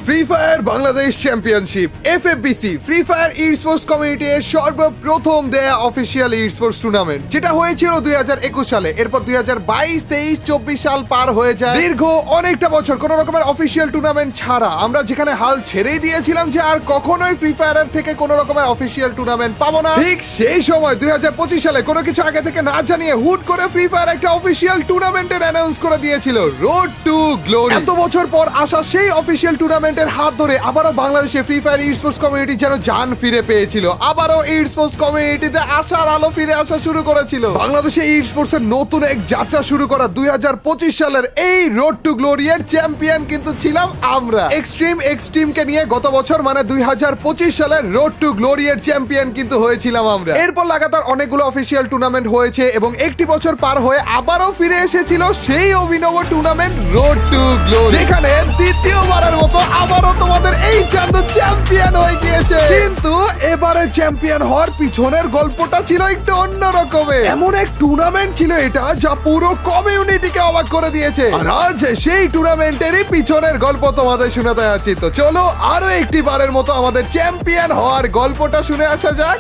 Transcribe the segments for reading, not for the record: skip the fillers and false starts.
Free fire Bangladesh championship FFBC free fire esports community এর সর্বপ্রথম দেয়া অফিসিয়াল ই sports tournament, যেটা হয়েছিল 2021 সালে। এরপর 2022, 23, 24 সাল পার হয়ে যায়। দীর্ঘ অনেকটা বছর কোন রকমের অফিসিয়াল টুর্নামেন্ট ছাড়া আমরা যেখানে হাল ছেড়েই দিয়েছিলাম যে আর কখনোই ফ্রি ফায়ারের থেকে কোন রকমের অফিসিয়াল টুর্নামেন্ট পাবো না, ঠিক সেই সময় 2025 সালে কোনো কিছু আগে থেকে না জানিয়ে হুট করে ফ্রি ফায়ার একটা অফিসিয়াল টুর্নামেন্টের অ্যানাউন্স করে দিয়েছিল, রোড টু গ্লোরি। এত বছর পর আসা সেই অফিসিয়াল টুর্নামেন্টের হাত ধরে আবারও বাংলাদেশে free fire esports community যেন জান ফিরে পেয়েছিল। আবারও ই স্পোর্টস কমিউনিটিতে আসার আলো ফিরে আসা শুরু করেছিল। বাংলাদেশে ই স্পোর্টস এর নতুন এক যাত্রা শুরু করা 2025 সালের এই রোড টু গ্লোরি এর চ্যাম্পিয়ন কিন্তু ছিলাম আমরা। এক্সট্রিম কে নিয়ে গত বছর মানে 2025 সালের রোড টু গ্লোরি এর চ্যাম্পিয়ন কিন্তু হয়েছিলাম আমরা। এরপর লাগাতার অনেকগুলো অফিসিয়াল টুর্নামেন্ট হয়েছে এবং একটি বছর পার হয়ে আবারও ফিরে এসেছিল সেই অভিনব টুর্নামেন্ট রোড টু গ্লোরি, যেখানে দ্বিতীয়বারের মতো আবারও তোমাদের এই চান্দ চ্যাম্পিয়ন হয়ে গিয়েছে। কিন্তু এবারে চ্যাম্পিয়ন হওয়ার পিছনের গল্পটা ছিল একটু অন্য রকমের। এমন এক টুর্নামেন্ট ছিল এটা যা পুরো কমিউনিটিকে অবাক করে দিয়েছে। আর আজ সেই টুর্নামেন্টেরই পিছনের গল্প তোমাদের শোনাতে যাচ্ছি। তো চলো আরো একটি বারের মতো আমাদের চ্যাম্পিয়ন হওয়ার গল্পটা শুনে আসা যাক।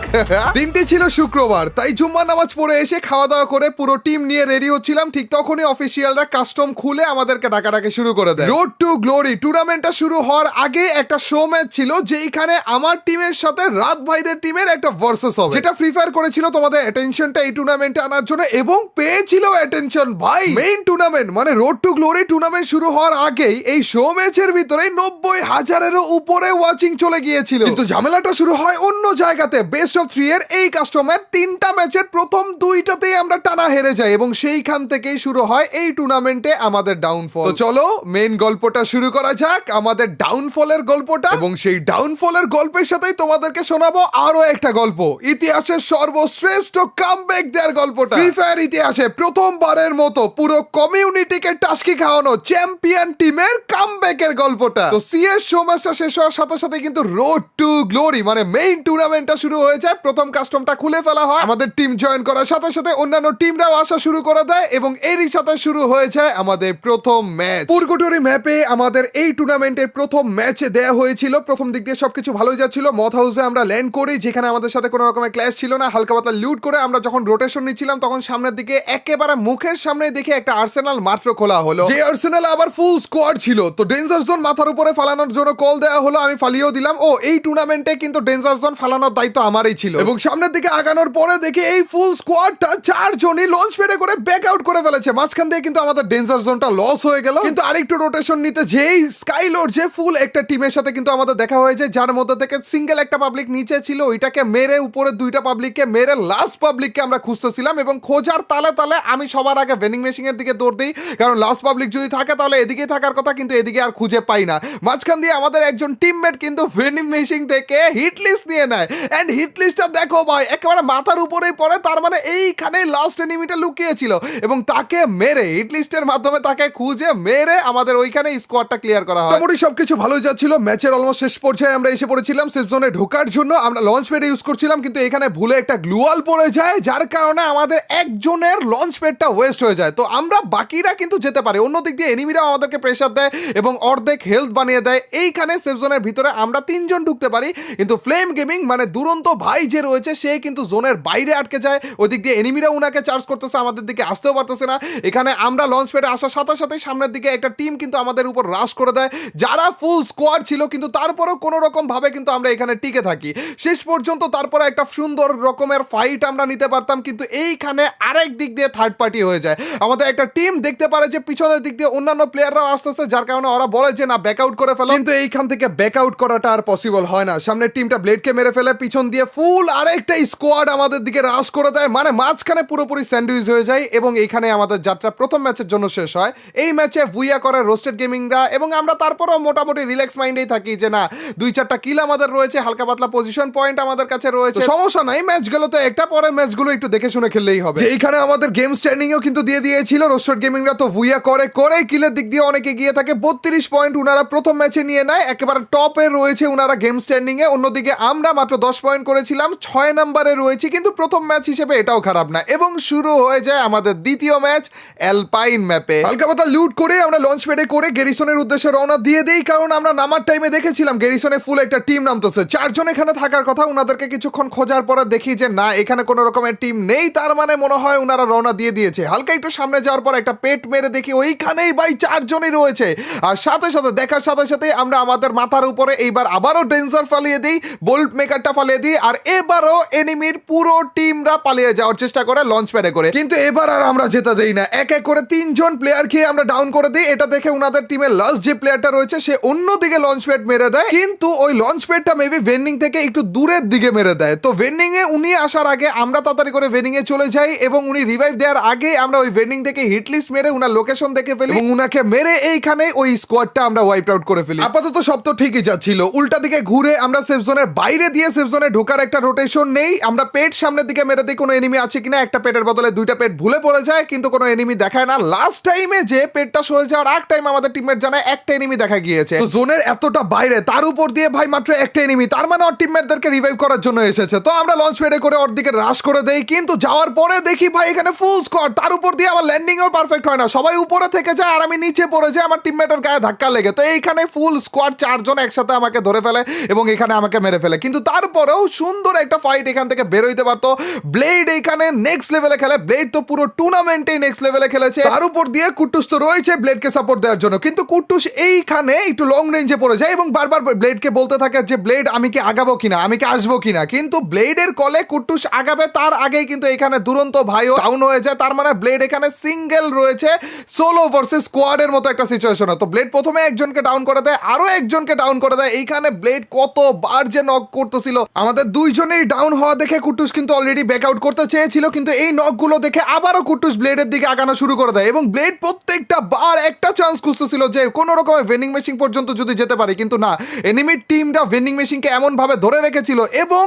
দিনটি ছিল শুক্রবার, তাই জুম্মার নামাজ পড়ে এসে খাওয়া দাওয়া করে পুরো টিম নিয়ে রেডি হচ্ছিলাম। ঠিক তখনই অফিসিয়ালরা কাস্টম খুলে আমাদেরকে ডাকাডাকি শুরু করে দেয়। রোড টু গ্লোরি টুর্নামেন্টটা শুরু হওয়ার আগে একটা শো ম্যাচ ছিল, যেখানে আমার টিমের সাথে রাত ভাইদের টিমের একটা ভার্সেস হবে, যেটা ফ্রি ফায়ার করেছিল তোমাদের অ্যাটেনশনটা এই টুর্নামেন্টে আনার জন্য এবং পেয়েছিল অ্যাটেনশন। ভাই মেইন টুর্নামেন্ট মানে রোড টু গ্লোরি টুর্নামেন্ট শুরু হওয়ার আগেই এই শো ম্যাচের ভিতরে 90,000-এরও উপরে ওয়াচিং চলে গিয়েছিল। কিন্তু ঝামেলাটা শুরু হয় অন্য জায়গাতে। বেস্ট অফ 3 এর এই কাস্টমের 3টা ম্যাচের প্রথম 2টাতেই আমরা টানা হেরে যাই এবং সেইখান থেকেই শুরু হয় এই টুর্নামেন্টে আমাদের ডাউনফল। তো চলো মেইন গল্পটা শুরু করা যাক, আমাদের ডাউনফলের গল্পটা। এবং সেই ডাউনফলের গল্পের সাথেই তোমাদেরকে শোনাবো আরো একটা গল্প, ইতিহাসের সর্বশ্রেষ্ঠ কামব্যাক দেওয়ার গল্পটা। ফ্রি ফায়ার ইতিহাসে প্রথমবারের মতো পুরো কমিউনিটিকে টাস্কি খাওয়ানো চ্যাম্পিয়ন টিমের কামব্যাকের গল্পটা। তো সিএস শো ম্যাচটা শেষ হওয়ার সাথে সাথে কিন্তু রোড টু গ্লোরি মানে মেইন টুর্নামেন্টটা শুরু হয়ে যায়। প্রথম কাস্টমটা খুলে ফেলা হয়, আমাদের টিম জয়েন করার সাথে সাথে অন্যান্য টিমরাও আসা শুরু করে দেয় এবং এরই সাথে শুরু হয়ে যায় আমাদের প্রথম ম্যাচ। পুরগোটরি ম্যাপে আমাদের এই টুর্নামেন্টের প্রথম ম্যাচ দেয়া হয়েছিল। প্রথম দিক দিয়ে সবকিছু ভালোই যাচ্ছিল। মথ হাউসে আমরা ল্যান্ড করি, যেখানে আমাদের সাথে কোনো রকমের ক্ল্যাশ ছিল না। হালকা পাতলা লুট করে আমরা যখন রোটেশন নিচ্ছিলাম তখন সামনের দিকে একেবারে মুখের সামনে দেখে একটা আর্সেনাল মাত্র খোলা হলো, যে আর্সেনাল আবার ফুল স্কোয়াড ছিল। তো ডেঞ্জার জোন মাথার উপরে ফালানোর জন্য কল দেওয়া হলো, আমি ফালিয়েও দিলাম। ও এই টুর্নামেন্টে কিন্তু ডেঞ্জার জোন ফালানোর দায়িত্ব আমারই ছিল। এবং সামনের দিকে আগানোর পরে দেখি এই ফুল স্কোয়াডটা 4 জনই লঞ্চ প্যাডে করে ব্যাক আউট করে ফেলেছে। মাঝখান দিয়ে কিন্তু আমাদের ডেঞ্জার জোনটা লস হয়ে গেল। কিন্তু আরেকটু রোটেশন নিতে যেই স্কাইলোর যে ফুল একটা টিমের সাথে কিন্তু আমাদের দেখা হয়েছে, যার মধ্যে থেকে সিঙ্গেল একটা পাবলিক নিচে ছিল, ওইটাকে মেরে উপরে 2টা পাবলিককে মেরে লাস্ট পাবলিককে আমরা খুঁজতেছিলাম। এবং খোঁজার তালে তালে আমি সবার আগে ভেন্ডিং মেশিনের দিকে দৌড় দিই, কারণ লাস্ট পাবলিক যদি থাকে তাহলে এদিকেই থাকার কথা, কিন্তু এদিকে আর খুঁজে পাই না। মাঝখান দিয়ে আমাদের একজন টিমমেট কিন্তু ভেন্ডিং মেশিন থেকে হিট লিস্ট নিয়ে নেয়। এন্ড হিট লিস্টটা দেখো ভাই, একেবারে মাথার উপরেই পড়ে। তার মানে এইখানে লাস্ট এনিমিটা লুকিয়েছিল এবং তাকে মেরে হিট লিস্টের মাধ্যমে তাকে খুঁজে মেরে আমাদের ওইখানে স্কোয়াডটা ক্লিয়ার করা হয়। মোটামুটি সবকিছু ভালোই যাচ্ছিল। ম্যাচের অলমোস্ট শেষ পর্যায়ে আমরা এসে পড়েছিলাম। সেফ জোনে ঢোকার জন্য আমরা লঞ্চ প্যাড ইউজ করছিলাম, কিন্তু এখানে ভুলে একটা গ্লুয়াল পড়ে যায়, যার কারণে আমাদের একজনের লঞ্চ প্যাডটা ওয়েস্ট হয়ে যায়। তো আমরা বাকিরা কিন্তু যেতে পারি। অন্যদিক দিয়ে এনিমিরাও আমাদেরকে প্রেসার দেয় এবং অর্ধেক হেলথ বানিয়ে দেয়। এইখানে সেফ জোনের ভিতরে আমরা 3 জন ঢুকতে পারি, কিন্তু ফ্লেম গেমিং মানে দুরন্ত ভাই যে রয়েছে সে কিন্তু জোনের বাইরে আটকে যায়। ওই দিক দিয়ে এনিমিরা উনাকে চার্জ করতেছে, আমাদের দিকে আসতেও পারতেছে না। এখানে আমরা লঞ্চ প্যাডে আসার সাথে সাথে সামনের দিকে একটা টিম কিন্তু আমাদের উপর রাশ করে দেয়, যারা ফুল স্কোয়াড ছিল। কিন্তু তারপরেও কোনো রকম ভাবে কিন্তু আমরা এখানে টিকে থাকি শেষ পর্যন্ত। তারপরে একটা সুন্দর রকমের ফাইট আমরা নিতে পারতাম, কিন্তু এইখানে আরেক দিক দিয়ে থার্ড পার্টি হয়ে যায়। আমাদের একটা টিম দেখতে পারে যে পিছনের দিক দিয়ে অন্যান্য প্লেয়াররাও আসতেছে, যার কারণে ওরা বলে যে না ব্যাক আউট করে ফেলো, কিন্তু এইখান থেকে ব্যাক আউট করাটা আর পসিবল হয় না। সামনের টিমটা ব্লেডকে মেরে ফেলে, পিছন দিয়ে ফুল আরেকটা স্কোয়াড আমাদের দিকে রাশ করে দেয়, মানে মাঝখানে পুরোপুরি স্যান্ডউইচ হয়ে যায়। এবং এইখানে আমাদের যাত্রা প্রথম ম্যাচের জন্য শেষ হয়। এই ম্যাচে ভুইয়া করে রোস্টেড গেমিংরা এবং আমরা তারপরও মোটামুটি রিল্যাক্স মাইন্ডেই থাকি যে না 2-4টা কিল আমাদের রয়েছে, হালকা পাতলা পজিশন পয়েন্ট আমাদের কাছে রয়েছে, সমস্যা নাই, ম্যাচগুলো তো একটা পরের ম্যাচগুলো একটু দেখে শুনে খেললেই হবে। এইখানে আমাদের গেম স্ট্যান্ডিংও কিন্তু দিয়ে দিয়েছিল রোস্টার গেমিংরা, তো ভুইয়া করে কিলের দিক দিয়ে অনেকে গিয়ে থাকে, 32 পয়েন্ট উনারা প্রথম ম্যাচে নিয়ে নেয়, একেবারে টপে রয়েছে উনারা গেম স্ট্যান্ডিং এ। অন্যদিকে আমরা মাত্র 10 পয়েন্ট করেছিলাম, 6 নম্বরে রয়েছি, কিন্তু প্রথম ম্যাচ হিসেবে এটাও খারাপ না। এবং শুরু হয়ে যায় আমাদের দ্বিতীয় ম্যাচ অ্যালপাইন ম্যাপে। হালকা পাতলা লুট করে আমরা লঞ্চ প্যাডে করে গেরিসনের উদ্দেশ্যে রওনা দিয়ে দেই, কারণ আমরা নামার টাইমে দেখেছিলাম গেরিসনে ফুল একটা টিম নামতেছে, 4 জন এখানে থাকার কথা। উনাদেরকে কিছুক্ষণ খোঁজার পরে দেখি যে না, এখানে কোনো রকমের টিম নেই, তার মানে মনে হয় উনারা রওনা দিয়ে দিয়েছে। হালকা একটু সামনে যাওয়ার পর একটা পেট মেরে দেখি ওইখানেই ভাই 4 জনই রয়েছে, আর সাথে সাথে দেখার সাথে সাথে আমরা আমাদের মাথার উপরে এইবার আবারও ডেঞ্জার ফালিয়ে দিই, বোল্ট মেকারটা ফালিয়ে দিই, আর এবারও এনিমির পুরো টিমরা পালিয়ে যাওয়ার চেষ্টা করে লঞ্চ প্যাডে করে। কিন্তু এবার আর আমরা যেতে দেই না, এক এক করে 3 জন প্লেয়ার খেয়ে আমরা ডাউন করে দিই। এটা দেখে উনাদের টিমের লাস্ট যে প্লেয়ারটা রয়েছে সে অন্যদিকে লঞ্চ প্যাড মেরে দেয়, কিন্তু ওই লঞ্চ প্যাডটা মেবি ভেন্ডিং থেকে একটু দূরের দিকে মেরে দেয়। তো ভেন্ডিং এ উনি আসার আগে আমরা তাড়াতাড়ি করে ভেন্ডিং এ চলে যাই, এবং উনি রিভাইভ দেওয়ার আগে আমরা ওই ভেন্ডিং থেকে হিট লিস্ট মেরে উনার লোকেশন দেখে ফেলি, এবং উনাকে মেরে এইখানে ওই স্কোয়াডটা আমরা ওয়াইপ আউট করে ফেলি। আপাতত সব তো ঠিকই যাচ্ছিল, উল্টা দিকে ঘুরে আমরা সেফ জোনের বাইরে দিয়ে সেফ জোনে ঢোকার একটা রোটেশন নেই, আমরা পেট সামনের দিকে মেরে দিই কোনো এনিমি আছে কিনা। একটা পেটের বদলে 2টা পেট ভুলে পড়ে যায়, কিন্তু কোনো এনিমি দেখায় না। লাস্ট টাইমে যে পেটটা সরে যাওয়ার আগ টাইম আমাদের টিমমেট জানায় একটা এনিমি দেখা গিয়েছে। তো জোনের এতটা বাইরে, তার উপর দিয়ে ভাই মাত্র একটা এনিমি, তার মানে ওর টিমমেটদেরকে রিভাইভ করার জন্য এসেছে। তো আমরা লঞ্চ প্যাডে করে ওর দিকে রাশ করে দেই, কিন্তু যাওয়ার পরে দেখি ভাই এখানে ফুল স্কোয়াড, তার উপর দিয়ে আমার ল্যান্ডিংও পারফেক্ট হয় না, সবাই উপরে থেকে যায় আর আমি নিচে পড়ে যাই, আমার টিমমেটের গায়ে ধাক্কা লেগে। তো এইখানে ফুল স্কোয়াড 4 জন একসাথে আমাকে ধরে ফেলে এবং এখানে আমাকে মেরে ফেলে, কিন্তু তারপরেও সুন্দর একটা ফাইট এখান থেকে বের হইতে পারতো। ব্লেড এখানে নেক্সট লেভেলে খেলে, ব্লেড তো পুরো টুর্নামেন্টেই নেক্সট লেভেলে খেলেছে, তার উপর দিয়ে কুট্টুস তো রয়েছে ব্লেডকে সাপোর্ট দেওয়ার জন্য, কিন্তু কুট্টুস এইখানে একটু লং রেঞ্জে পড়ে যায় এবং বারবার ব্লেডকে বলতে থাকে যে ব্লেড আমি কি আগাবো কিনা, আমি কি আসবো কিনা, কিন্তু ব্লেডের কলে কুট্টুস আগাবে তার আগেই কিন্তু এখানে দুরন্ত ভাইও ডাউন হয়ে যায়। তার মানে ব্লেড এখানে সিঙ্গেল রয়েছে, সোলো ভার্সেস স্কোয়াডের মতো একটা সিচুয়েশন। তো ব্লেড প্রথমে একজনকে ডাউন করে দেয়, আরো একজনকে ডাউন করে দেয়। এইখানে ব্লেড কতবার যে নক করতেছিল, আমাদের 2 জনেরই ডাউন হওয়া দেখে কুট্টুস কিন্তু অলরেডি ব্যাক আউট করতে চেয়েছিল, কিন্তু এই নকগুলো দেখে আবারও কুট্টুস ব্লেডের দিকে আগানো শুরু করে দেয়, এবং ব্লেড প্রত্যেকটা বার একটা চান্স খুঁজতেছিল যে কোনো রকমের ভেন্ডিং মেশিন পর্যন্ত যদি যেতে পারে, কিন্তু না, এনিমির টিমটা ভেন্ডিং মেশিনকে এমন ভাবে ধরে রেখেছিল, এবং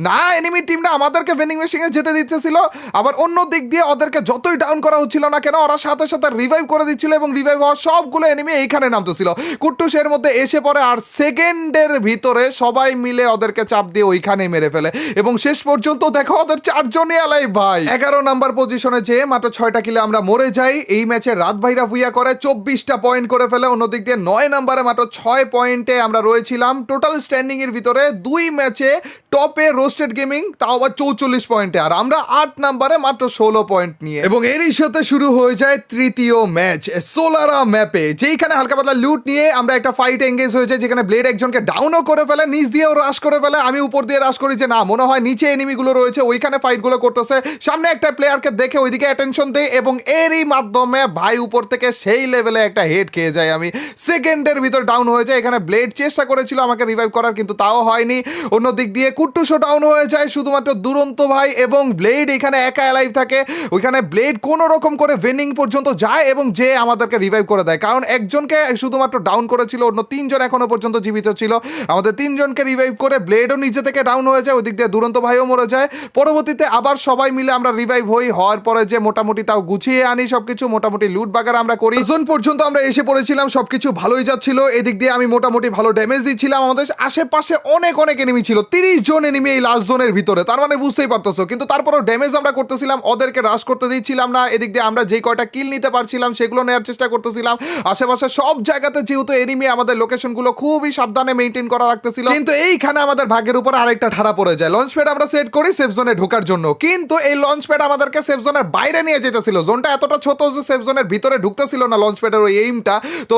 না এনিমির টিমটা আমাদেরকে ভেন্ডিং মেশিনে যেতে দিতেছিল, আবার অন্য দিক দিয়ে ওদেরকে যতই ডাউন করা হচ্ছিল না কেন ওরা সাথে সাথে রিভাইভ করে দিচ্ছিল, এবং রিভাইভ হওয়া সবগুলো এনিমি এইখানে নামতেছিল। কুট্টুস এর মধ্যে এসে পড়ে আর সেকেন্ডের ভিতরে সবাই মিলে ওদেরকে চাপ দিয়ে ওইখানে মেরে ফেলে, এবং শেষ পর্যন্ত দেখো ওদের 4 জনই আলাই ভাই। 11 নাম্বার পজিশনে যেয়ে মাত্র 6টা কিলে আমরা মরে যাই। এই ম্যাচে রাত ভাইরা ভুইয়া করে 24টা পয়েন্ট করে ফেলে। অন্যদিক দিয়ে 9 নাম্বারে মাত্র 6 পয়েন্টে আমরা রয়েছিলাম। টোটাল স্ট্যান্ডিং এর ভিতরে 2 ম্যাচে টপে রোস্টেড গেমিং, তাও আবার 44 পয়েন্টে, আর আমরা 8 নাম্বারে মাত্র 16 পয়েন্ট নিয়ে। এবং এরই সাথে শুরু হয়ে যায় তৃতীয় ম্যাচ সোলারা ম্যাপে, যেখানে হালকা পাতলা লুট নিয়ে আমরা একটা ফাইট এঙ্গেজ হয়েছে, যেখানে ব্লেড একজনকে ডাউনও করে ফেলে, নিচ দিয়েও রাশ করে ফেলে। আমি উপর দিয়ে রাশ করি যে না, মনে হয় নিচে এনিমিগুলো রয়েছে, ওইখানে ফাইটগুলো করতেছে। সামনে একটা প্লেয়ারকে দেখে ওইদিকে অ্যাটেনশন দেই, এবং এরই মাধ্যমে ভাই উপর থেকে সেই লেভেলে একটা হেড খেয়ে যায়। আমি সেকেন্ডের ভিতর ডাউন হয়ে যায়। এখানে ব্লেড চেষ্টা করেছিল আমাকে রিভাইভ করার, কিন্তু তাও হয়নি। অন্য দিক দিয়ে কুট্টুসও ডাউন হয়ে যায়, শুধুমাত্র দুরন্ত ভাই এবং ব্লেড এখানে একা অ্যালাইভ থাকে। ওইখানে ব্লেড কোনো রকম করে ভেন্ডিং পর্যন্ত যায় এবং যে আমাদেরকে রিভাইভ করে দেয়, কারণ একজনকে শুধুমাত্র ডাউন করেছিল, অন্য 3 জন এখনো পর্যন্ত জীবিত ছিল। আমাদের 3 জনকে রিভাইভ করে ব্লেডও নিজে থেকে ডাউন হয়ে যায়, ওইদিক দিয়ে দুরন্ত ভাইও মরে যায়। পরবর্তীতে আবার সবাই মিলে আমরা রিভাইভ হই, হওয়ার পরে যে মোটামুটি তাও গুছিয়ে আনি সবকিছু, মোটামুটি লুট বাগার আমরা করি। জোন পর্যন্ত আমরা এসে পড়েছিলাম, সবকিছু ভালোই যাচ্ছিল। এদিক দিয়ে আমি মোটামুটি ভালো ড্যামেজ দিচ্ছিলাম। আমাদের আশেপাশে অনেক এনিমি ছিল, 30 জন এনিমি এই লাস্ট জোনের ভিতরে, তার মানে বুঝতেই পারতেছো। কিন্তু তারপরও ড্যামেজ আমরা করতেছিলাম, ওদেরকে রাশ করতে দিচ্ছিলাম না। এদিক দিয়ে আমরা যেই কয়টা কিল নিতে পারছিলাম সেগুলো নেওয়ার চেষ্টা করতেছিলাম। আশেপাশে সব জায়গাতে যেহেতু এনিমি, আমাদের লোকেশনগুলো খুবই সাবধানে মেইনটেইন করা রাখতেছিল। কিন্তু এইখানে আমাদের ভাগ্যের উপর আরেকটা ঠাড়া পড়ে যায়। লঞ্চ প্যাড আমরা সেট করি সেফ জোনে ঢোকার জন্য, কিন্তু এই লঞ্চ প্যাড আমাদেরকে সেফ জোনের বাইরে নিয়ে যেতেছিল। জোনটা এতটা ছোট যে সেফ জোনের ভিতরে ঢুকতেছিল না লঞ্চ প্যাডের ওই এইমটা। তো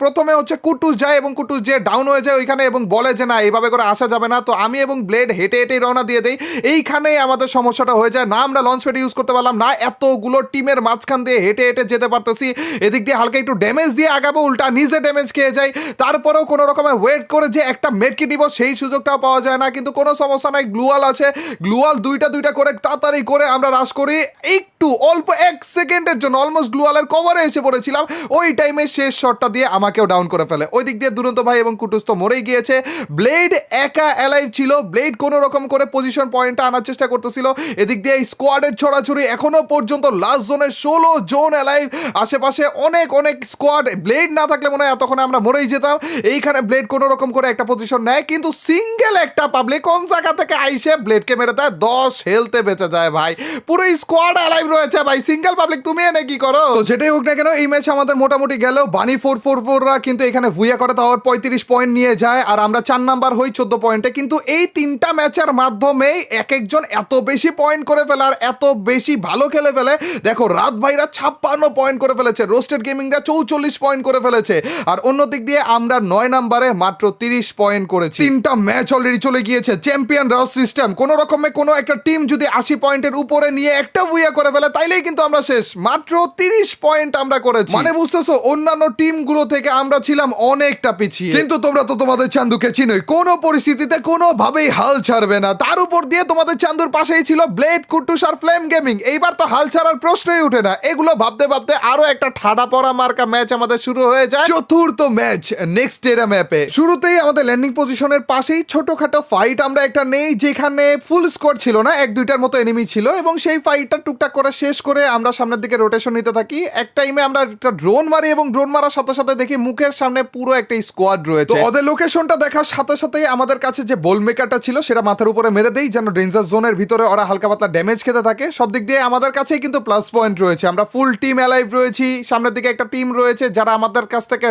প্রথমে হচ্ছে কুট্টুস যায়, এবং কুট্টুস যে ডাউন হয়ে যায় ওইখানে, এবং বলে যে না এইভাবে করে আসা যাবে না। তো আমি এবং ব্লেড হেঁটে হেঁটে রওনা দিয়ে দেই। এইখানেই আমাদের সমস্যাটা হয়ে যায়, না আমরা লঞ্চ প্যাড ইউজ করতে পারলাম না, এতগুলো টিমের মাঝখান দিয়ে হেঁটে হেঁটে যেতে পারতেছি। এদিক দিয়ে হালকা একটু ড্যামেজ দিয়ে আগাবো, উল্টা নিজে ড্যামেজ খেয়ে যাই। তারপরেও কোনো রকমে ওয়েট করে যে একটা মেডকি দিব সেই সুযোগটাও পাওয়া যায় না, কিন্তু কোনো সমস্যা নাই, গ্লুয়াল আছে। গ্লুয়াল দুইটা করে তাড়াতাড়ি করে আমরা রাশ করি। একটু অল্প 1 সেকেন্ডের জন্য অলমোস্ট গ্লুয়ালের কভারে এসে পড়েছিলাম, ওই টাইমে শেষ শটটা দিয়ে আমাকেও ডাউন করে ফেলে। ওই দিক দিয়ে দুরন্ত ভাই এবং কুটুস তো মরেই গিয়েছে। ব্লেড একা অ্যালাইভ ছিল, ব্লেড কোনো রকম করে পজিশন পয়েন্টটা আনার চেষ্টা করতেছিল, এদিক দিয়ে স্কোয়াডের ছড়াছড়ি এখনো পর্যন্ত লাস্ট জোনে 16 জন অ্যালাইভ, আশেপাশে অনেক অনেক স্কোয়াড। ব্লেড না থাকলে মনে হয় এতক্ষণ আমরা মরেই যেতাম। এইখানে ব্লেড কোনো রকম করে একটা পজিশন নেয়, কিন্তু সিঙ্গেল একটা পাবলিক কোন জায়গা থেকে আইসে ব্লেডকে মেরে দেয়, 10 হেলথে বেঁচে যায় ভাই। পুরো স্কোয়াড অ্যালাইভ রয়েছে ভাই, সিঙ্গেল পাবলিক তুমি এনে কি করো? তো যেটাই হোক না কেন এই ম্যাচ আমাদের মোটামুটি গেল। বানি 444রা কিন্তু এখানে ভুইয়া করে তাও 35 পয়েন্ট নিয়ে যায়, আর আমরা 4 নাম্বার হই 14 পয়েন্টে। কিন্তু এই 3টা ম্যাচের মাধ্যমে এক একজন এত বেশি পয়েন্ট করে ফেলে আর এত বেশি ভালো খেলে ফেলে। দেখো রাত ভাইরা 56 পয়েন্ট করে ফেলেছে, রোস্টেড গেমিংরা 44 পয়েন্ট করে ফেলেছে, আর অন্য দিক দিয়ে আমরা 9 নাম্বারে মাত্র 30 পয়েন্ট করেছি। 3টা ম্যাচ অলরেডি চলে গিয়েছে। চ্যাম্পিয়ন রাউন্ড সিস্টেম, কোন রকমে কোনো একটা টিম যদি 80 পয়েন্টের উপরে নিয়ে একটা ভুইয়া করে ফেলে তাইলেই কিন্তু আমরা শেষ। মাত্র 30 পয়েন্ট আমরা করেছি, মানে বুঝতেছো অন্যান্য টিমগুলো থেকে আমরা ছিলাম অনেকটা পিছিয়ে। কিন্তু তোমরা তো তোমাদের চান্দুকে চিনোই, কোনো পরিস্থিতিতে কোনোভাবেই হাল ছাড়বে না। তার উপর দিয়ে তোমাদের চান্দুর পাশেই ছিল ব্লেড, কুট্টুস আর ফ্লেম গেমিং। এইবার তো হাল ছাড়ার প্রশ্নই উঠে না। এগুলো ভাবতে ভাবতে আরো একটা ঠাডা পড়া মার্কা ম্যাচ আমাদের শুরু হয়ে যায়। চতুর্থ ম্যাচ নেক্সট এরা ম্যাপে। শুরুতেই আমাদের ল্যান্ডিং পজিশনের পাশেই ছোটখাটো ফাইট আমরা একটা নেই, যেখানে ফুল স্কোর ছিল না, 1-2টার মতো এনিমি ছিল, এবং সেই ফাইটটা টুকটাক করে শেষ করে আমরা সামনের দিকে রোটেশন নিতে থাকি। এক টাইমে আমরা একটা ড্রোন মারি এবং ড্রোন মারার সাথে সাথে দেখি মুখের সামনে পুরো একটা স্কোয়াড রয়েছে। ওদের লোকেশনটা দেখার সাথে সাথেই আমাদের কাছে যে বল মেকারটা ছিল সেটা মাথার উপরে মেরে দেই, যেন ডেঞ্জার জোনের ভিতরে ওরা হালকা পাতলা ড্যামেজ খেতে থাকে। সব দিক দিয়ে আমাদের কাছেই কিন্তু প্লাস পয়েন্ট রয়েছে, আমরা ফুল টিম অ্যালাইভ রয়েছি। সামনের দিকে একটা টিম রয়েছে যারা আমাদের কাছ থেকে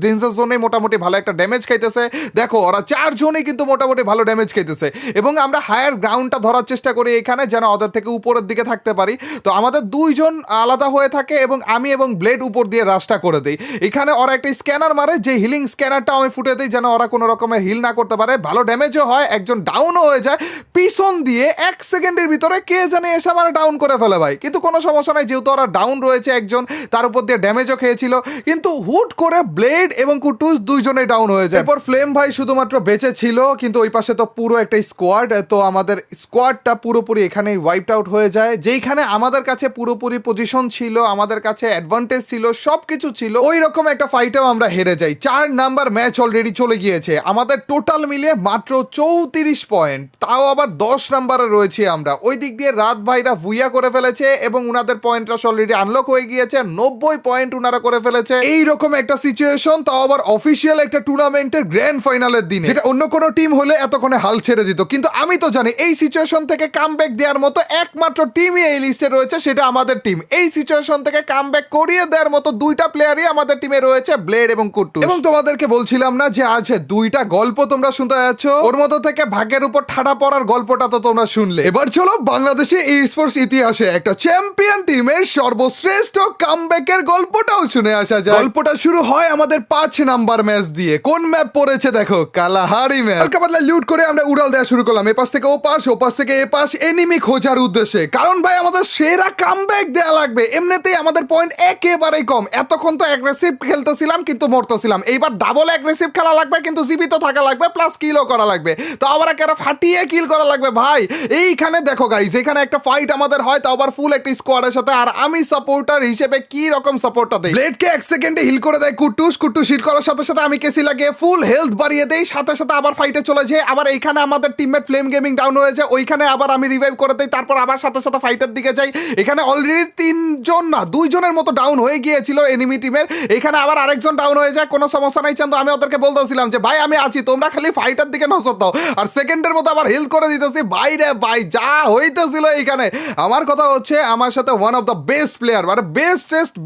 ডেঞ্জার জোনে মোটামুটি ভালো একটা ড্যামেজ খাইতেছে। দেখো ওরা 4 জনই কিন্তু মোটামুটি ভালো ড্যামেজ খাইতেছে, এবং আমরা হায়ার গ্রাউন্ডটা ধরার চেষ্টা করি এখানে, যেন ওদের থেকে উপরের দিকে থাকতে পারি। তো আমাদের 2 জন আলাদা হয়ে থাকে এবং আমি এবং ব্লেড উপর দিয়ে রাশটা করে দিই। এখানে ওরা একটা স্ক্যানার মারে, যে হিলিং স্ক্যানারটা আমি ফুটে দিই যেন ওরা কোনো রকমের হিল না করতে পারে। ভালো ড্যামেজও হয়, একজন ডাউনও হয়ে যায়। পিছন দিয়ে 1 সেকেন্ডের ভিতরে কে জানে এসে আমার ডাউন করে ফেলে ভাই, কিন্তু কোনো সমস্যা নাই, যেহেতু ওরা ডাউন রয়েছে একজন, তার উপর দিয়ে ড্যামেজও খেয়েছিল। কিন্তু হুট করে ব্লেড এবং কুটুস 2 জনেই ডাউন হয়ে যায়। এরপর ফ্লেম ভাই শুধুমাত্র বেঁচে ছিল, কিন্তু ওই পাশে তো পুরো একটা স্কোয়াড। তো আমাদের স্কোয়াডটা পুরোপুরি এখানেই ওয়াইপড আউট হয়ে যায়, যেইখানে আমাদের কাছে পুরোপুরি পজিশন ছিল, আমাদের কাছে অ্যাডভান্টেজ ছিল, সবকিছু ছিল। ওই রকম একটা ফাইটেও আমরা হেরে যাই। 4 নাম্বার ম্যাচ অলরেডি চলে গিয়েছে, আমাদের টোটাল মিলিয়ে মাত্র 34 পয়েন্ট, তাও আবার 10 নাম্বারে রয়েছি আমরা। ওই দিক দিয়ে রাত ভাইরা ভুইয়া করে ফেলেছে এবং উনাদের পয়েন্টটা অলরেডি আনলক হয়ে গিয়েছে, 90 পয়েন্ট উনারা করে ফেলেছে। এইরকম একটা সিচুয়েশন, তাও আবার অফিসিয়াল একটা টুর্নামেন্টের গ্র্যান্ড ফাইনালের দিনে, যেটা অন্য কোনো টিম হলে এতক্ষণে হাল ছেড়ে দিত। কিন্তু আমি তো জানি এই সিচুয়েশন থেকে কামব্যাক দেওয়ার মতো একমাত্র টিমই এই লিস্টে রয়েছে, সেটা আমাদের টিম। এই সিচুয়েশন থেকে কামব্যাক করিয়ে দেওয়ার মতো 2টা প্লেয়ারই আমাদের টিমে রয়েছে, ব্লেড এবং কুট্টুস। এবং তোমাদেরকে বলছিলাম না যে আজ 2টা গল্প তোমরা শুনতে যাচ্ছ, ওর মধ্যে থেকে ভাগ্যের উপর ঠাডা পড়ার গল্পটা তো তোমরা শুনলে। এবার চলো বাংলাদেশে ই স্পোর্টস ইতিহাসে একটা চ্যাম্পিয়ন টিমের সর্বশ্রেষ্ঠ কামব্যাকের গল্পটাও শুনে আসা যায়। গল্পটা শুরু হয় আমাদের 5 নাম্বার ম্যাচ দিয়ে। কোন ম্যাপ পড়েছে দেখো, কালাহারি ম্যাপ। হালকা পাতলা লুট করে আমরা উড়াল দেওয়া শুরু করলাম, এপাশ থেকে ওপাশ, ওপাশ থেকে এপাশ, এনিমি খোঁজার উদ্দেশ্যে। কারণ ভাই আমাদের সেরা কামব্যাক দেয়া লাগবে। এমনিতেই আমাদের পয়েন্ট একেবারেই কম। এতক্ষণ তো অ্যাগ্রেসিভ খেলতেছিলাম কিন্তু মরতেছিলাম, এইবার ডাবল অ্যাগ্রেসিভ খেলা লাগবে, কিন্তু জীবিত থাকা লাগবে, প্লাস কিলও করা লাগবে। তো আবার একেবারে ফাটিয়ে কিল করা লাগবে ভাই। এইখানে দেখো গাইস, এখানে একটা ফাইট আমাদের হয়, তো আবার ফুল একটা স্কোয়াডের সাথে, আর আমি সাপোর্টার হিসেবে কি রকম সাপোর্টটা দেই, ব্লেডকে 1 সেকেন্ডে হিল করে দেয় কুট্টুস। কুট্টুস হিট করার সাথে সাথে আমি কেসি লাগিয়ে ফুল হেলথ বাড়িয়ে দেই, সাথে সাথে আবার ফাইটে চলে যায়। আবার এইখানে আমাদের টিমমেট ফ্লেম গেমিং ডাউন হয়ে যায়, ওইখানে আবার আমি রিভাইভ করে দেই, তারপর আবার সাথে সাথে ফাইটের দিকে যাই। এখানে অলরেডি 3 জন না 2 জনের মতো ডাউন হয়ে গিয়েছিল এনিমি টিমের। এখানে আবার আরেকজন ডাউন হয়ে যায়, কোনো সমস্যা নাই চান্দু, আমি ওদেরকে বলতেছিলাম যে ভাই আমি আছি, তোমরা খালি ফাইটার দিকে নজর দাও, আর সেকেন্ডের মতো আবার হেল্প করে দিতেছি। ভাই রে ভাই যা হইতেছিল এইখানে। আমার কথা হচ্ছে আমার সাথে one of the best player, মানে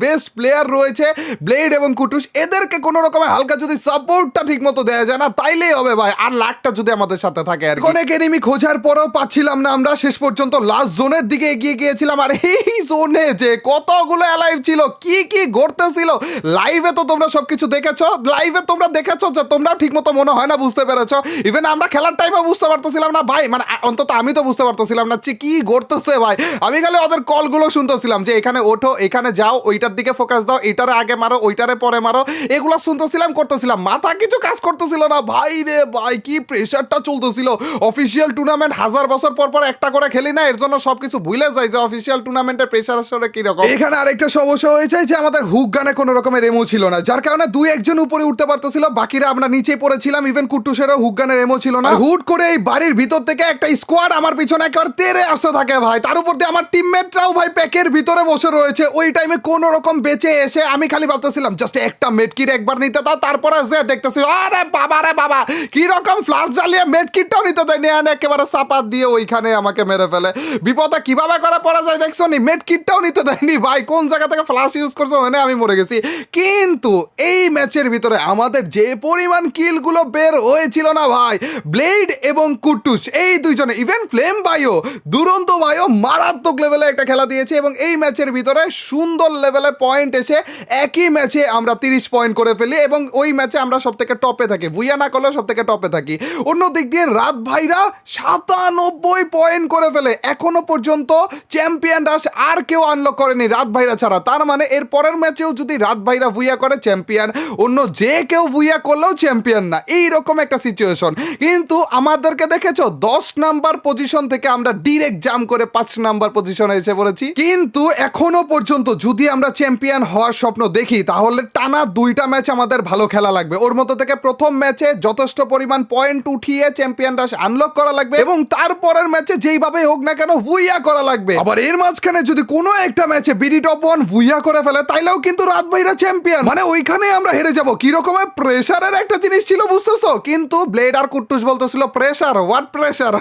বেস্ট প্লেয়ার রয়েছে ব্লেড এবং কুটুস। এদেরকে কোনো রকমের হালকা যদি সাপোর্টটা ঠিক মতো দেওয়া যায় না তাইলেই হবে ভাই, আর লাকটা যদি আমাদের সাথে থাকে। আর অনেক এনিমি খোঁজার পরেও পাচ্ছিলাম না আমরা, শেষ পর্যন্ত লাস্ট জোনের দিকে এগিয়ে গিয়েছিলাম। আর এই জোনে যে কতগুলো অ্যালাইভ ছিল, কি কি ঘটতেছিল লাইভে তো তোমরা সবকিছু দেখেছো, লাইভে তোমরা দেখেছো যে তোমরাও ঠিক মতো মনে হয় না বুঝতে পেরেছো। ইভেন আমরা খেলার টাইমে বুঝতে পারতেছিলাম না ভাই, মানে অন্তত আমি তো বুঝতে পারতেছিলাম না যে কি ঘটতেছে ভাই। আমি খালি ওদের কলগুলো শুনতেছিলাম যে এখানে ওঠো, এখানে যাও, ওইটার দিকে ফোকাস দাও, এইটারে আগে মারো, ওইটারে পরে মারো, এগুলো শুনতেছিলাম, করতেছিলাম, মাথা কিছু কাজ করতেছিল না ভাই রে ভাই। কি প্রেশারটা চলতেছিল। অফিসিয়াল টুর্নামেন্ট 1000 বছর পর পর একটা করে খেলি না, এর জন্য সবকিছু ভুলে যাই যে অফিসিয়াল টুর্নামেন্টের প্রেশার আসলে কি রকম। এখানে আরেকটা সমস্যা হয়েছে যে আমাদের হুক গানে কোনো রকমের এমো ছিল না, যার কারণে 2-1 জন উপরে উঠতে পারতেছিল, বাকিরা আমরা নিচে পড়েছিলাম। ইভেন কুট্টুসেরও হুক গানের এমো ছিল না। হুট করে এই বাড়ির ভিতর থেকে একটা স্কোয়াড আমার পিছনে একেবারে তেড়ে আসতে থাকে ভাই। তার উপর দিয়ে আমার টিমমেটরাও ভাই প্যাকের ভিতরে বসে রয়েছে। ওই টাইমে কোন রকম বেঁচে এসে আমি খালি ভাবতেছিলাম জাস্ট একটা মেডকিট একবার নিতে দাও, তারপরে যে দেখতেছি আরে বাবা রে বাবা কি রকম ফ্লাশ জ্বালিয়ে মেডকিটটাও নিতে দেয় নিয়ে একেবারে চাপাত দিয়ে ওইখানে আমাকে মেরে ফেলে। বিপদে কিভাবে করে পড়া যায় দেখছো নি, মেডকিটটাও নিতে দেয়নি ভাই। কোন জায়গা থেকে ফ্লাশ ইউজ করছো মানে আমি মরে গেছি। কিন্তু এই ম্যাচের ভিতরে আমাদের যে পরিমাণ কিলগুলো বের হয়েছিল না ভাই, ব্লেড এবং কুট্টুস এই দুইজনে, ইভেন ফ্লেম ভাইও, দুরন্ত ভাইও মারাত্মক লেভেলে একটা খেলা দিয়েছে এবং এই ম্যাচের ভিতরে সুন্দর লেভেলে পয়েন্ট এসে একই ম্যাচে আমরা 30 পয়েন্ট করে ফেলি এবং ওই ম্যাচে আমরা সব থেকে টপে থাকি, ভুইয়া না করলেও সব থেকে টপে থাকি। অন্য দিক দিয়ে রাত ভাইরা 97 পয়েন্ট করে ফেলে। এখনো পর্যন্ত চ্যাম্পিয়ন রাশ আর কেউ আনলক করেনি রাত ভাইরা ছাড়া। তার মানে এর পরের ম্যাচেও যদি রাত ভাইরা ভুইয়া করে চ্যাম্পিয়ন, অন্য যে কেউ ভুইয়া করলেও চ্যাম্পিয়ন না, এইরকম একটা সিচুয়েশন। কিন্তু আমাদেরকে দেখেছো 10 নাম্বার পজিশন থেকে আমরা ডিরেক্ট জাম্প করে 5 নাম্বার পজিশনে এসে পড়েছি। কিন্তু এখনো পর্যন্ত যদি আমরা চ্যাম্পিয়ন হওয়ার স্বপ্ন দেখি তাহলে টানা 2টা ম্যাচ আমাদের ভালো খেলা লাগবে। ওর মধ্যে থেকে প্রথম ম্যাচে যথেষ্ট পরিমাণ পয়েন্ট উঠিয়ে চ্যাম্পিয়ন রাশ আনলক করা লাগবে এবং তারপরের ম্যাচে যেইভাবে হোক না কেন ভুইয়া করা লাগবে। আবার এর মাঝখানে যদি কোনো একটা ম্যাচে বিডি টপ 1 ভুইয়া করে ফেলে তাইলেও কিন্তু রাত ভাইরা চ্যাম্পিয়ন, মানে ওইখানে আমরা হেরে যাব। কি রকমের প্রেসারের একটা জিনিস ছিল বুঝতেছো? কিন্তু ব্লেড আর কুট্টুস বলতেছিল প্রেসার, হোয়াট প্রেসার।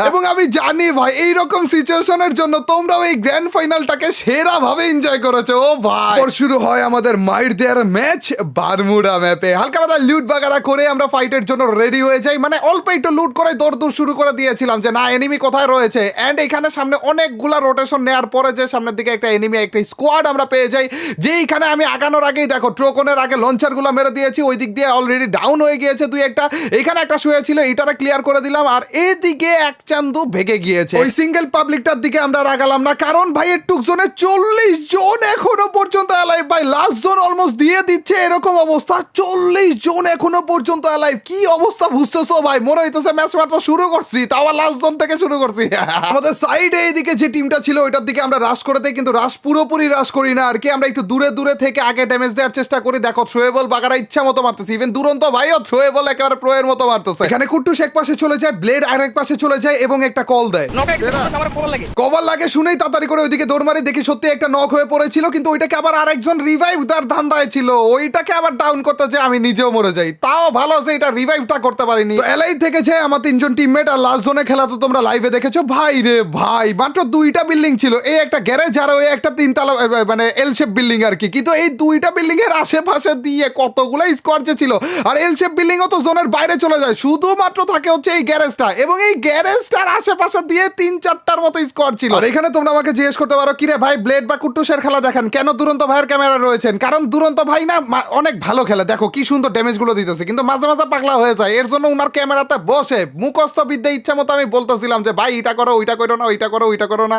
এবং আমি জানি ভাই এইরকম সিচুয়েশনের জন্য তোমরাও এই গ্র্যান্ড ফাইনালটাকে সেরা ভাবে এনজয় করেছো। ও ভাই শুরু হয় আমাদের মাইর দেয়ার ম্যাচ বারমুডা ম্যাপে। হালকা পাতলা লুট বাগারা করে আমরা ফাইটের জন্য রেডি হয়ে যাই। মানে অল্প একটু লুট করে দৌড় শুরু করে দিয়েছিলাম যে না এনিমি কোথায় রয়েছে। এন্ড এখানে সামনে অনেকগুলা রোটেশন নেওয়ার পরে যে সামনের দিকে একটা এনিমি একটা স্কোয়াড আমরা পেয়ে যাই, যেইখানে আমি আগানোর আগেই দেখো ট্রোকনের আগে লঞ্চারগুলো মেরে দিয়েছি। ওই দিক দিয়ে অলরেডি ডাউন হয়ে গিয়েছে দুই একটা। এখানে একটা শুয়ে ছিল, এটারা ক্লিয়ার করে দিলাম। আর এদিকে এক চান্দু ভেগে গিয়েছে। ওই সিঙ্গেল পাবলিকটার দিকে আমরা রাগালাম না, কারণ ভাই এর টুক জোনে 40 জন এখনো পর্যন্ত অ্যালাইভ। ভাই লাস্ট জোন অলমোস্ট দিয়ে দিচ্ছে এরকম অবস্থা, 40 জন এখনো পর্যন্ত অ্যালাইভ। কি অবস্থা বুঝতেছো ভাই? মনে হইতেছে ম্যাচ মাত্র শুরু করছি, তাও লাস্ট জোন থেকে শুরু করছি। আমাদের সাইডে এইদিকে যে টিমটা ছিল ওইটার দিকে আমরা রাশ করে দেই, কিন্তু রাশ পুরোপুরি রাশ করি না আর কি। আমরা একটু দূরে দূরে থেকে আগে ড্যামেজ দেওয়ার চেষ্টা করি। দেখো থ্রোয়েবল বাগারা ইচ্ছা মতো মারতেছে, ইভেন দুরন্ত ভাইও থ্রোয়েবল একেবারে প্রো এর মতো মারতেছে। এখানে কুট্টুস এক পাশে চলে যায়, ব্লেড আরেক পাশে চলে যায় এবং একটা কল দেয়। কভার লাগে শুনেই তাড়াতাড়ি করে ওইদিকে দৌড় মারি, দেখি সত্যি একটা নক হয়ে পড়েছিল, কিন্তু ওইটাকে আবার আরেকজন রিভাইভ তার ধান্দায় ছিল, ওইটাকে আবার ডাউন করতে যে আমি নিজেও মরে যাই। তাও ভালো যে এটা রিভাইভটা করতে পারিনি। এলাই থেকে যে আমার 3 জন টিমমেট। আর লাস্ট জোনে খেলা তো তোমরা লাইভে দেখেছো। ভাই রে ভাই মাত্র 2টা বিল্ডিং ছিল, এই একটা গ্যারেজ আর ওই একটা 3 তলা মানে এল শেপ বিল্ডিং আর কি। কিন্তু এই 2টা বিল্ডিং এর আশেপাশে দিয়ে কতগুলো স্কোয়াড যে ছিল। আর এল শেপ বিল্ডিং ও তো জোনের বাইরে চলে যায়, শুধুমাত্র থাকে হচ্ছে এই গ্যারেজটা, এবং এই গ্যারেজটার আশেপাশে দিয়ে 3-4টার মতো স্কোয়াড ছিল। আর এখানে তোমরা আমাকে জিজ্ঞেস করতে পারো কিরে ভাই ব্লেড বা কুট্টুসের খেলা দেখেন কেন দুরন্ত ভাইয়ের ক্যামেরা রয়েছেন? কারণ দুরন্ত ভাই না অনেক ভালো খেলে, দেখো কি সুন্দর ড্যামেজ গুলো দিতেছে, কিন্তু মাঝে মাঝে পাগলা হয়ে যায়। এর জন্য উনার ক্যামেরাতে বসে মুখস্থ বিদ্যা ইচ্ছা মতো আমি বলতেছিলাম যে ভাই এটা করো ওইটা করো না, ওইটা করো ওইটা করো না।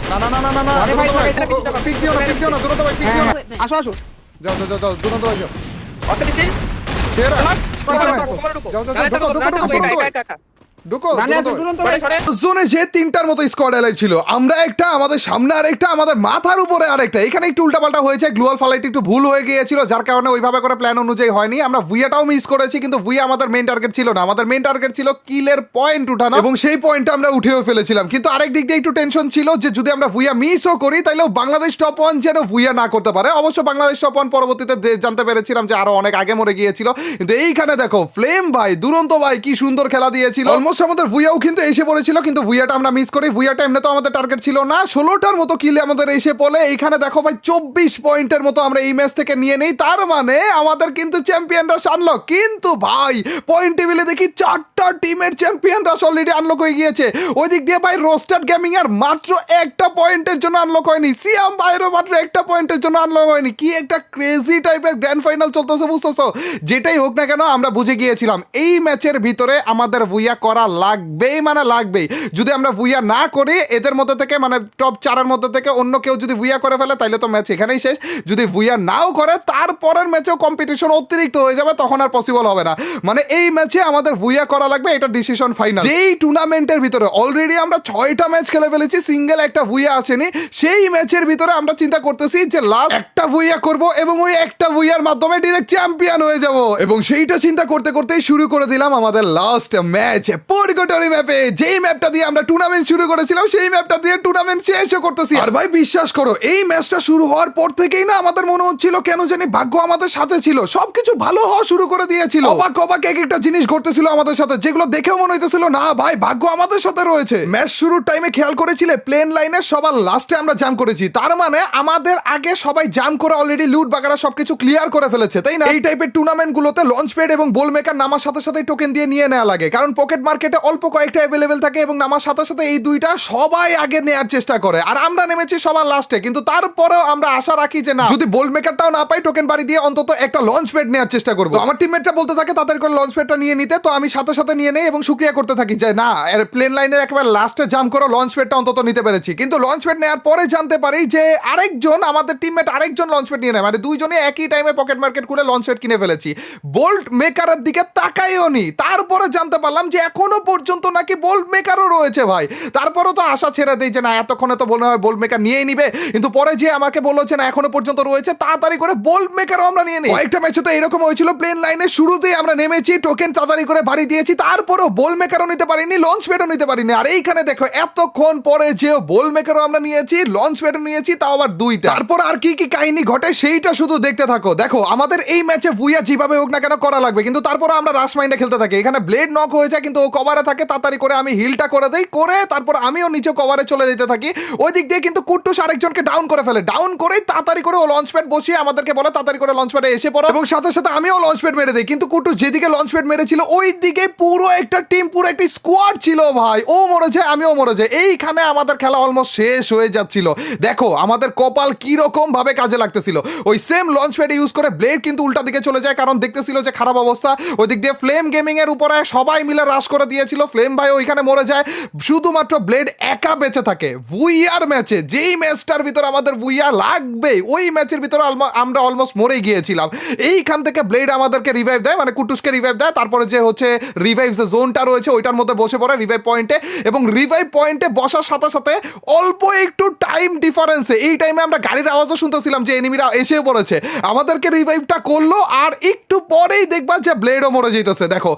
না না না না না না পিক দিও না, পিক দিও না দুরন্ত ভাই, পিক দিও না। আসো আসো যাও যাও যাও দুরন্ত ভাই যাও। অর্থ দিচ্ছি সেরা যাও যাও একা ঢুকো। মানে এত দুরন্ত ভাই জোনে যে 3টার মতো স্কোয়াড এলাই ছিল, আমরা একটা, আমাদের সামনে আরেকটা, আমাদের মাথার উপরে আরেকটা। এখানে একটু উল্টাপাল্টা হয়েছে, গ্লোয়াল ফালাইট একটু ভুল হয়ে গিয়েছিল, যার কারণে ওইভাবে করে প্ল্যান অনুযায়ী হয়নি। আমরা ভুইয়াটাও মিস করেছি, কিন্তু ভুইয়া আমাদের মেইন টার্গেট ছিল না। আমাদের মেইন টার্গেট ছিল কিলের পয়েন্ট উঠানো, এবং সেই পয়েন্টটা আমরা উঠেও ফেলেছিলাম। কিন্তু আরেক দিক দিয়ে একটু টেনশন ছিল যে যদি আমরা ভুইয়া মিসও করি তাইলেও বাংলাদেশ টপ 1 যেন ভুইয়া না করতে পারে। অবশ্য বাংলাদেশ টপ 1 পরবর্তীতে জানতে পেরেছিলাম যে আরো অনেক আগে মরে গিয়েছিল। কিন্তু এইখানে দেখো ফ্লেম ভাই, দুরন্ত ভাই কি সুন্দর খেলা দিয়েছিল। অলমোস্ট আমাদের ভুইয়াও কিন্তু এসে পড়েছিল, কিন্তু ভুইয়াটা আমরা মিস করি। ভুইয়াটা এমনি তো আমাদের টার্গেট ছিল না। 16টার মতো কিলে আমাদের এসে পড়ে। এইখানে দেখো ভাই 24 পয়েন্টের মতো আমরা এই ম্যাচ থেকে নিয়ে নেই। তার মানে আমাদের কিন্তু চ্যাম্পিয়নরা আনলক। কিন্তু ভাই পয়েন্ট টেবিলে দেখি 4টা টিমের চ্যাম্পিয়নরা অলরেডি আনলক হয়ে গিয়েছে। ওই দিক দিয়ে ভাই রোস্টার গেমিং এর মাত্র একটা পয়েন্টের জন্য আনলক হয়নি, সিয়াম ভাইয়েরও মাত্র একটা পয়েন্টের জন্য আনলক হয়নি। কি একটা ক্রেজি টাইপের গ্র্যান্ড ফাইনাল চলতেছে বুঝতেছো? যেটাই হোক না কেন আমরা বুঝে গিয়েছিলাম এই ম্যাচের ভিতরে আমাদের ভুইয়া করা লাগবেই, মানে লাগবেই। যদি আমরা ভুইয়া না করি এদের মধ্যে থেকে, মানে টপ 4-এর মধ্যে থেকে অন্য কেউ যদি ভুইয়া করে ফেলে তাহলে তো ম্যাচ এখানেই শেষ। যদি ভুইয়া নাও করে তারপরের ম্যাচেও কম্পিটিশন অতিরিক্ত হয়ে যাবে, তখন আর পসিবল হবে না। মানে এই ম্যাচে আমাদের ভুইয়া করা লাগবে, এটা ডিসিশন ফাইনাল। যেই টুর্নামেন্টের ভিতরে অলরেডি আমরা 6টা ম্যাচ খেলে ফেলেছি, সিঙ্গেল একটা ভুইয়া আসেনি। সেই ম্যাচের ভিতরে আমরা চিন্তা করতেছি যে লাস্ট একটা ভুইয়া করব এবং ওই একটা ভুইয়ার মাধ্যমে ডিরেক্ট চ্যাম্পিয়ন হয়ে যাব। এবং সেইটা চিন্তা করতে করতেই শুরু করে দিলাম আমাদের লাস্ট ম্যাচ পরগটরি ম্যাপে, যেই ম্যাপটা দিয়ে আমরা টুর্নামেন্ট শুরু করেছিলাম সেই ম্যাপটা দিয়ে টুর্নামেন্ট শেষও করতেছি। আর ভাই বিশ্বাস করো, এই ম্যাচটা শুরু হওয়ার পর থেকেই না আমাদের মনে হচ্ছিল কেন জানি ভাগ্য আমাদের সাথে ছিল, সবকিছু ভালো হওয়া শুরু করে দিয়েছিল। অবাক অবাক এক একটা জিনিস ঘটতেছিল আমাদের সাথে, যেগুলো দেখেও মনে হইতেছিল না ভাই ভাগ্য আমাদের সাথে রয়েছে। ম্যাচ শুরুর টাইমে খেয়াল করেছিলে প্লেন লাইনে সবার লাস্টে আমরা জাম্প করেছি, তার মানে আমাদের আগে সবাই জাম্প করে অলরেডি লুট বাগারা সবকিছু ক্লিয়ার করে ফেলেছে, তাই না? এই টাইপের টুর্নামেন্ট গুলোতে লঞ্চ প্যাড এবং বল মেকার নামার সাথে সাথে টোকেন দিয়ে নিয়ে নেওয়া লাগে, কারণ পকেট মার্কেটে অল্প কয়েকটা অ্যাভেলেবেল থাকে এবং নামার সাথে সাথে এই দুইটা সবাই আগে নেওয়ার চেষ্টা করে। আর আমরা নেমেছি সবার লাস্টে, কিন্তু তারপরেও আমরা আশা রাখি যে না, যদি বল মেকারটাও না পাই টোকেন বাড়ি দিয়ে অন্তত একটা লঞ্চ প্যাড নেওয়ার চেষ্টা করবো। আমার টিমমেটটা বলতে থাকে তাদের করে লঞ্চ প্যাডটা নিয়ে নিতে, তো আমি সাথে সাথে নিয়ে নেই এবং শুক্রিয়া করতে থাকি যে না, প্লেন লাইনের একেবারে লাস্টে জাম্প করে লঞ্চ প্যাডটা অন্তত নিতে পেরেছি। কিন্তু লঞ্চ প্যাড নেওয়ার পরে জানতে পারি যে আরেকজন আমাদের টিমমেট আরেকজন লঞ্চ প্যাড নিয়ে নেয়, মানে দুইজনে একই টাইমে পকেট মার্কেট খুলে লঞ্চ প্যাড কিনে ফেলেছি। বোল্ট মেকারের দিকে তাকাইও নি, তারপরে জানতে পারলাম যে এখনো পর্যন্ত নাকি বোল্ট মেকারও রয়েছে ভাই। তারপরও তো আশা ছেড়ে দেই যে না, এতক্ষণে তো মনে হয় বোল্ট মেকার নিয়েই নিবে, কিন্তু পরে যে আমাকে বললো যে না এখনো পর্যন্ত রয়েছে, তাড়াতাড়ি করে বোল্ট মেকারও আমরা নিয়ে নিই। একটা ম্যাচে তো এরকম হয়েছিল, প্লেন লাইনের শুরুতেই আমরা নেমেছি, টোকেন তাড়াতাড়ি করে বাড়ি দিয়েছি, তারপরেও বোল মেকারও নিতে পারিনি, লঞ্চ প্যাডও নিতে পারিনি। আর এইখানে দেখো এতক্ষণ পরে যে বোল মেকারও আমরা নিয়েছি, লঞ্চ প্যাডও নিয়েছি, তাও আবার দুইটা। তারপর আর কি কি কাহিনী ঘটে সেইটা শুধু দেখতে থাকো। দেখো আমাদের এই ম্যাচে ভুইয়া যেভাবে হোক না কেন করা লাগবে, কিন্তু তারপরে আমরা রাশ মাইন্ডে খেলতে থাকি। এখানে ব্লেড নক হয়ে যায় কিন্তু ও কভারে থাকে, তাড়াতাড়ি করে আমি হিলটা করে দেই, করে তারপর আমিও নিচে কভারে চলে যেতে থাকি। ওই দিক দিয়ে কিন্তু কুট্টুস আরেকজনকে ডাউন করে ফেলে, ডাউন করেই তাড়াতাড়ি করে ও লঞ্চ প্যাড বসিয়ে আমাদেরকে বলে তাড়াতাড়ি করে লঞ্চ প্যাডে এসে পড়ো, এবং সাথে সাথে আমিও লঞ্চ প্যাড মেরে দিই। কিন্তু কুট্টুস যেদিকে লঞ্চ প্যাড মেরেছিল ওই দিকে পুরো একটা টিম, পুরো একটা স্কোয়াড ছিল ভাই, ও মরে যায় আমিও মরে যাই। এইখানে আমাদের খেলা অলমোস্ট শেষ হয়ে যাচ্ছিল। দেখো আমাদের কপাল কি রকম ভাবে কাজে লাগতেছিল। ওই সেম লঞ্চ প্যাড ইউজ করে ব্লেড কিন্তু উল্টা দিকে চলে যায়, কারণ দেখতেছিল যে খারাপ অবস্থা। ওই দিক দিয়ে ফ্লেম গেমিং এর উপরে সবাই মিলে রাশ করে দিয়েছিল, ফ্লেম ভাই ওইখানে মরে যায়, শুধুমাত্র ব্লেড একা বেঁচে থাকে। ভুইয়ার ম্যাচে, যেই ম্যাচটার ভিতরে আমাদের ভুইয়া লাগবে, ওই ম্যাচের ভিতরে আমরা অলমোস্ট মরে গিয়েছিলাম। এইখান থেকে ব্লেড আমাদেরকে রিভাইভ দেয়, মানে কুটুসকে রিভাইভ দেয়, তারপরে যে হচ্ছে রিভাইভ যে জোনটা রয়েছে ওইটার মধ্যে বসে পড়ে রিভাইভ পয়েন্টে, এবং রিভাইভ পয়েন্টে বসার সাথে সাথে অল্প একটু টাইম ডিফারেন্সে এই টাইমে আমরা গাড়ির আওয়াজও শুনতেছিলাম যে এনিমিরা এসে পড়েছে, আমাদেরকে রিভাইভটা করলো, আর একটু পরেই দেখবা যে ব্লেডও মরে যেতেছে। দেখো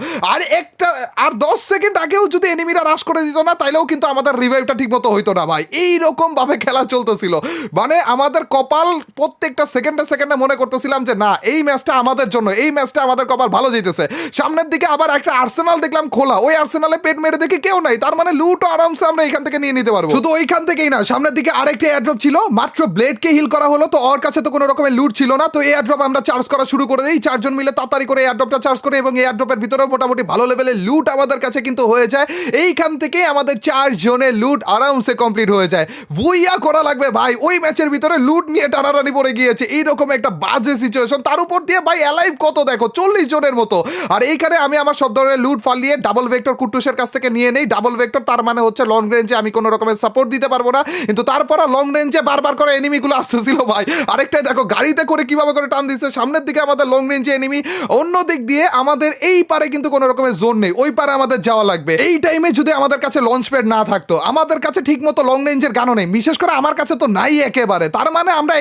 আর 10 সেকেন্ড আগেও যদি এনিমিরা রাশ করে দিত না, তাইলেও কিন্তু আমাদের রিভাইভটা ঠিক মতো হইতো না ভাই। এইরকম ভাবে খেলা চলতেছিল, মানে আমাদের কপাল প্রত্যেকটা সেকেন্ডে সেকেন্ডে মনে করতেছিলাম যে না, এই ম্যাচটা আমাদের জন্য, এই ম্যাচটা আমাদের কপাল ভালো যেতেছে। সামনের দিকে আবার একটা আর্সেনাল দেখলাম খোলা, ওই আর্সেনালে পেট মেরে দেখি কেউ নাই, তার মানে লুটও আরামসে আমরা এখান থেকে নিয়ে নিতে পারবো। শুধু ওইখান থেকেই না, সামনের দিকে আরেকটা এয়ারড্রপ ছিল, মাত্র ব্লেডকে হিল করা হলো, তো ওর কাছে তো কোনো রকমের লুট ছিল না, তো এয়ারড্রপ আমরা চার্জ করা শুরু করে দিই, চারজন মিলে তাড়াতাড়ি করে এয়ারড্রপটা চার্জ করে, এবং এয়ারড্রপের ভিতরেও মোটামুটি ভালো লেভেলের লুট আমাদের কাছে কিন্তু হয়ে যায়। এইখান থেকে আমাদের 4 জনের লুট আরামসে কমপ্লিট হয়ে যায়। ভুইয়া করা লাগবে ভাই, ওই ম্যাচের ভিতরে লুট নিয়ে টানাটানি পড়ে গিয়েছে, এইরকম একটা বাজে সিচুয়েশন, তার উপর দিয়ে ভাই অ্যালাইভ কত দেখো 40 জনের মতো। আর এইখানে আমি আমার সব ধরনের লুট ফালিয়ে ডাবল ভেক্টর কুট্টুসের কাছ থেকে নিয়ে নেই। ডাবল ভেক্টর তার মানে হচ্ছে লং রেঞ্জে আমি কোনো রকমের সাপোর্ট দিতে পারবো না, কিন্তু তারপরও লং রেঞ্জে বারবার করে এনিমিগুলো আসতেছিল ভাই। আরেকটাই দেখো গাড়িতে করে কিভাবে করে টান দিচ্ছে, সামনের দিকে আমাদের লং রেঞ্জে এনিমি, অন্য দিক দিয়ে আমাদের এই পারে কিন্তু কোনো রকমের জোন নেই, ওই পারে আমাদের যাওয়া লাগবে। এই টাইমে যদি আমাদের কাছে লঞ্চ প্যাড না থাকতো, আমাদের কাছে ঠিক মতো লং রেঞ্জের গানও নেই, বিশেষ করে আমার কাছে তো নাই একেবারে, তার মানে আমরা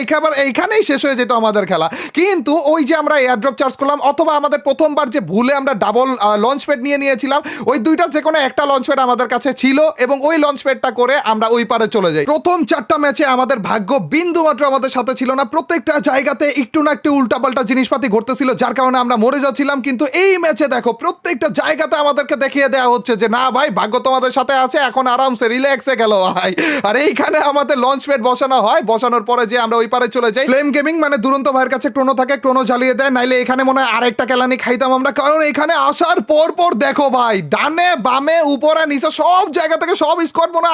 এইখানেই শেষ হয়ে যেত আমাদের খেলা। কিন্তু ওই যে আমরা এয়ারড্রপ চার্জ করলাম, অথবা আমাদের প্রথমবার যে ভুলে আমরা ডাবল লঞ্চ প্যাড নিয়েছিলাম, ওই দুইটা যে কোনো একটা লঞ্চ প্যাড আমাদের কাছে ছিল, এবং ওই লঞ্চ প্যাডটা করে আমরা ওই পারে চলে যাই। প্রথম 4টা ম্যাচে আমাদের ভাগ্য বিন্দু মাত্র আমাদের সাথে ছিল না, প্রত্যেকটা জায়গাতে একটু না একটু উল্টাপাল্টা জিনিসপাতি ঘটতেছিল, যার কারণে আমরা মরে যাচ্ছিলাম। কিন্তু এই ম্যাচে দেখো প্রত্যেকটা জায়গাতে আমাদেরকে দেখিয়ে দেওয়া হচ্ছে যে না ভাই, ভাগ্য তোমাদের সাথে আছে, এখন আরামসে রিল্যাক্সে গেল ভাই। আর এইখানে আমাদের লঞ্চ প্যাড বসানো হয়, বসানোর পরে যে আমরা ওই পারে চলে যাই। ফ্লেম গেমিং মানে দুরন্ত ভাইয়ের কাছে ক্রোনো থাকে, ক্রোনো জ্বালিয়ে দেয়, নাইলে এখানে মনে হয় আরেকটা কেলানি খাইতাম আমরা, কারণ এখানে আসার পর দেখো ভাই ডানে বামে উপরে নিচে সব জায়গা থেকে সব স্কোয়াড মনে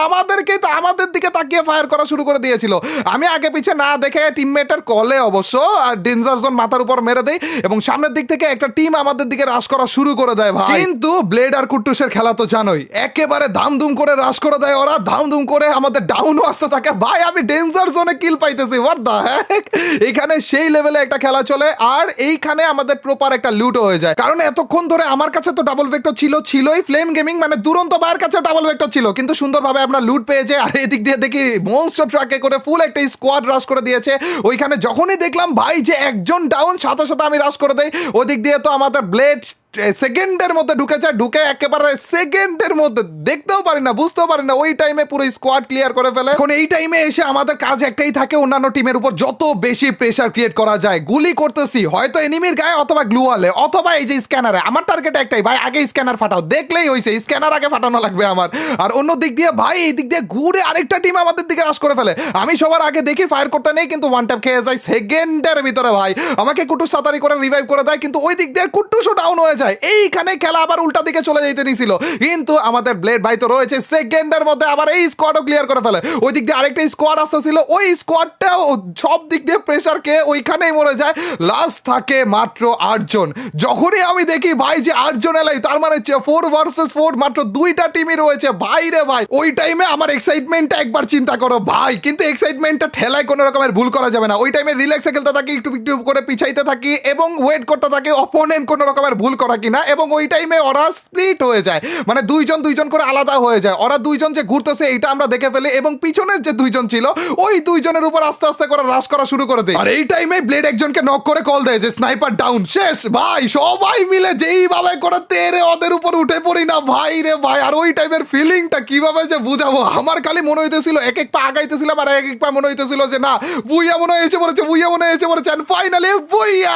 আমাদের দিকে তাকিয়ে ফায়ার করা শুরু করে দিয়েছিল। আমি আগে পিছে না দেখে টিমমেটের কলে অবশ্য আর ডেঞ্জার জোন মাথার উপর মেরে দেই, এবং সামনের দিক থেকে একটা টিম আমাদের দিকে রাশ করা শুরু করে দেয় ভাই। কিন্তু ব্লেড আর কুট্টুসের খেলা তো জানোই, একেবারে ধামধুম করে রাশ করে দেয় ওরা, ধামধুম করে আমাদের ডাউনও আসতে থাকে ভাই। আমি ডেঞ্জার জোনে কিল পাইতেছি, হোয়াট দ্য হেক। এখানে সেই লেভেলে একটা খেলা চলে, আর এইখানে আমাদের প্রপার একটা লুটও হয়ে যায়, কারণ এতক্ষণ ধরে আমার কাছে তো ডাবল ভেক্টর ছিলই, ফ্লেম গেমিং মানে দুরন্ত ভাইয়ের কাছে ডাবল ভেক্টর ছিল, কিন্তু সুন্দরভাবে আমরা লুট পেয়ে যাই। আর এদিক দিয়ে দেখি মনস্টার ট্রাকে করে ফুল একটা স্কোয়াড রাশ করে দিয়েছে। ওইখানে যখনই দেখলাম ভাই যে একজন ডাউন, সাথে সাথে আমি রাশ করে দেই। ওদিক দিয়ে তো আমাদের ব্লেড সেকেন্ডের মধ্যে ঢুকেছে, ঢুকে একেবারে সেকেন্ডের মধ্যে দেখতেও পারি না, বুঝতেও পারি না, ওই টাইমে পুরো স্কোয়াড ক্লিয়ার করে ফেলে। এখন এই টাইমে এসে আমাদের কাজ একটাই থাকে, অন্যান্য টিমের উপর যত বেশি প্রেসার ক্রিয়েট করা যায় গুলি করতেছি, হয়তো এনিমির গায়ে অথবা গ্লুয়ালে অথবা এই যে স্ক্যানারে। আমার টার্গেট একটাই ভাই, আগে স্ক্যানার ফাটাও, দেখলেই হয়েছে, স্ক্যানার আগে ফাটানো লাগবে আমার। আর অন্য দিক দিয়ে ভাই এই দিক দিয়ে ঘুরে আরেকটা টিম আমাদের দিকে রাশ করে ফেলে, আমি সবার আগে দেখি ফায়ার করতে নেই, কিন্তু ওয়ান ট্যাপ খেয়ে যায় সেকেন্ডের ভিতরে। ভাই আমাকে কুটুস তাড়াতাড়ি করে রিভাইভ করে দেয়, কিন্তু ওই দিক দিয়ে কুটুসও ডাউন হয়ে যায়। এইখানে খেলা আবার উল্টা দিকে চলে যেতে নিছিল, কিন্তু আমাদের ব্লেড ভাই তো রয়েছে, সেকেন্ডের মধ্যে আবার এই স্কোয়াডও ক্লিয়ার করে ফেলে। ওই দিক দিয়ে আরেকটা স্কোয়াড আসতেছিল, ওই স্কোয়াডটাও সব দিক দিয়ে প্রেসার খেয়ে ওইখানেই মরে যায়। লাস্ট থাকে মাত্র 8 জন। যখনই আমি দেখি ভাই যে 8 জন এলাই, তার মানে 4 ভার্সেস 4, মাত্র 2টা টিমই রয়েছে ভাই রে ভাই। ওই টাইমে আমার এক্সাইটমেন্টটা একবার চিন্তা করো ভাই, কিন্তু এক্সাইটমেন্টটা ঠেলায় কোনো রকমের ভুল করা যাবে না। ওই টাইমে রিল্যাক্সে খেলতে থাকি, একটু একটু করে পিছাইতে থাকি এবং ওয়েট করতে থাকি অপোনেন্ট কোনো রকমের ভুল করা কিনা, এবং ওই টাইমে ওরা স্প্লিট হয়ে যায়, মানে দুইজন করে আলাদা হয়ে যায়। ওরা দুইজন যে ঘুরতেছে এটা আমরা দেখে ফেলি, এবং পিছনের যে 2 জন ছিল ওই 2 জনের উপর আস্তে আস্তে করে রাশ করা শুরু করে দেয়। আর এই টাইমে ব্লেড একজনকে নক করে কল দেয় যে স্নাইপার ডাউন, শেষ ভাই। সবাই মিলে যেইভাবে করে তেরে ওদের উপর উঠে পড়ি না ভাই রে ভাই। আর ওই টাইপের ফিলিংটা কিভাবে যে বুঝাবো, আমার খালি মনে হইতেছিল এক এক পা আগাইতেছিলাম, আর এক এক পা মনে হইতেছিল যে না বুইয়া মনে হয়েছে পড়েছে, বুইয়া মনে হয়েছে পড়েছে, এন্ড ফাইনালি বুইয়া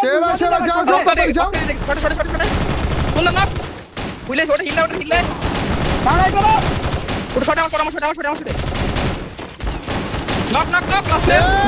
সেরা সেরা যাও যাও তাড়াতাড়ি যাও। কোন না বুইলে ওটা হিলা বাড়াই করো, ওটা শট আমার নক নক নক লাস্টে